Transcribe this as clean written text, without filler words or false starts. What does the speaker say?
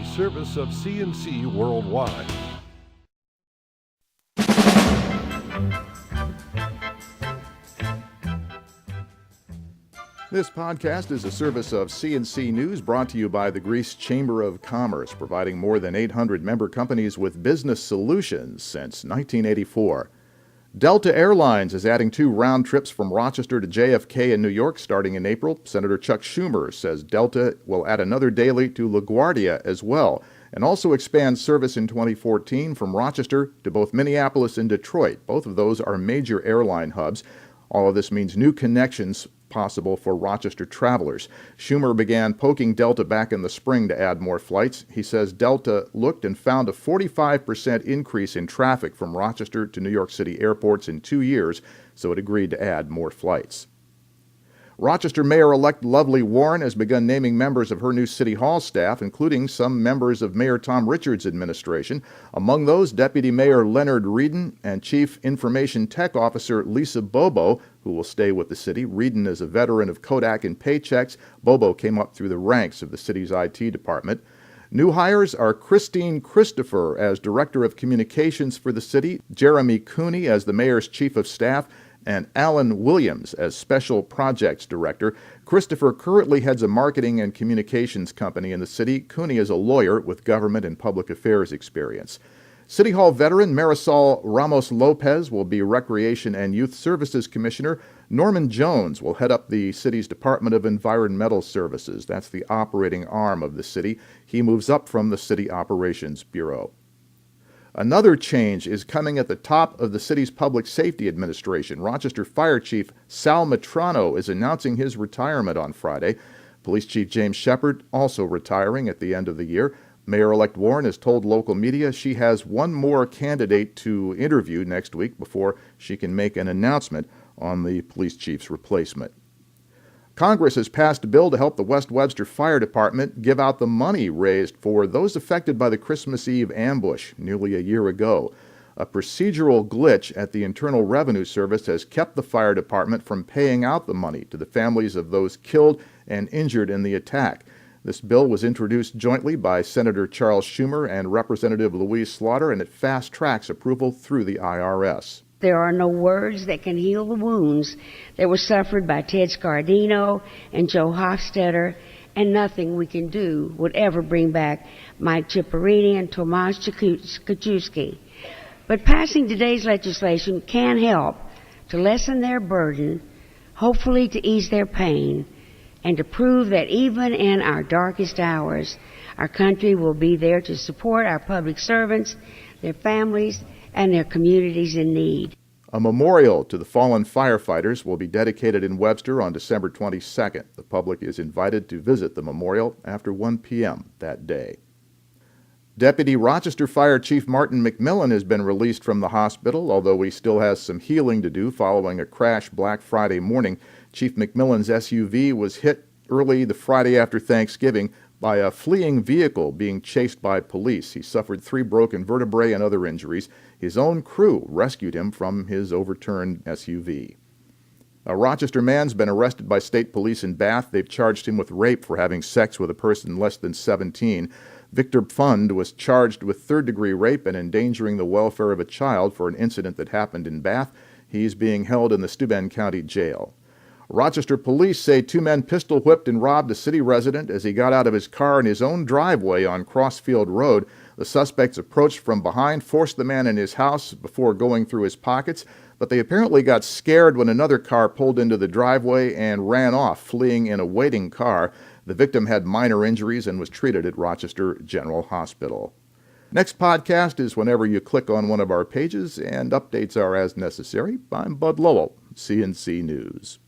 a service of CNC Worldwide. This podcast is a service of CNC News brought to you by the Greece Chamber of Commerce, providing more than 800 member companies with business solutions since 1984. Delta Airlines is adding 2 round trips from Rochester to JFK in New York starting in April. Senator Chuck Schumer says Delta will add another daily to LaGuardia as well, and also expand service in 2014 from Rochester to both Minneapolis and Detroit. Both of those are major airline hubs. All of this means new connections possible for Rochester travelers. Schumer began poking Delta back in the spring to add more flights. He says Delta looked and found a 45% increase in traffic from Rochester to New York City airports in 2 years, so it agreed to add more flights. Rochester Mayor-elect Lovely Warren has begun naming members of her new City Hall staff, including some members of Mayor Tom Richards' administration. Among those, Deputy Mayor Leonard Reedon and Chief Information Tech Officer Lisa Bobo, who will stay with the city. Reedon is a veteran of Kodak and Paychex. Bobo came up through the ranks of the city's IT department. New hires are Christine Christopher as Director of Communications for the city, Jeremy Cooney as the Mayor's Chief of Staff, and Alan Williams as Special Projects Director. Christopher currently heads a marketing and communications company in the city. Cooney is a lawyer with government and public affairs experience. City Hall veteran Marisol Ramos-Lopez will be Recreation and Youth Services Commissioner. Norman Jones will head up the city's Department of Environmental Services. That's the operating arm of the city. He moves up from the City Operations Bureau. Another change is coming at the top of the city's Public Safety Administration. Rochester Fire Chief Sal Matrano is announcing his retirement on Friday. Police Chief James Shepard also retiring at the end of the year. Mayor-elect Warren has told local media she has one more candidate to interview next week before she can make an announcement on the police chief's replacement. Congress has passed a bill to help the West Webster Fire Department give out the money raised for those affected by the Christmas Eve ambush nearly a year ago. A procedural glitch at the Internal Revenue Service has kept the fire department from paying out the money to the families of those killed and injured in the attack. This bill was introduced jointly by Senator Charles Schumer and Representative Louise Slaughter, and it fast-tracks approval through the IRS. There are no words that can heal the wounds that were suffered by Ted Scardino and Joe Hofstetter, and nothing we can do would ever bring back Mike Ciparini and Tomasz Kaczewski. But passing today's legislation can help to lessen their burden, hopefully to ease their pain, and to prove that even in our darkest hours, our country will be there to support our public servants, their families, and their communities in need. A memorial to the fallen firefighters will be dedicated in Webster on December 22nd. The public is invited to visit the memorial after 1 p.m. that day. Deputy Rochester Fire Chief Martin McMillan has been released from the hospital, although he still has some healing to do following a crash Black Friday morning. Chief McMillan's SUV was hit early the Friday after Thanksgiving by a fleeing vehicle being chased by police. He suffered 3 broken vertebrae and other injuries. His own crew rescued him from his overturned SUV. A Rochester man's been arrested by state police in Bath. They've charged him with rape for having sex with a person less than 17. Victor Pfund was charged with third-degree rape and endangering the welfare of a child for an incident that happened in Bath. He's being held in the Steuben County Jail. Rochester police say 2 men pistol-whipped and robbed a city resident as he got out of his car in his own driveway on Crossfield Road. The suspects approached from behind, forced the man in his house before going through his pockets, but they apparently got scared when another car pulled into the driveway and ran off, fleeing in a waiting car. The victim had minor injuries and was treated at Rochester General Hospital. Next podcast is whenever you click on one of our pages, and updates are as necessary. I'm Bud Lowell, CNC News.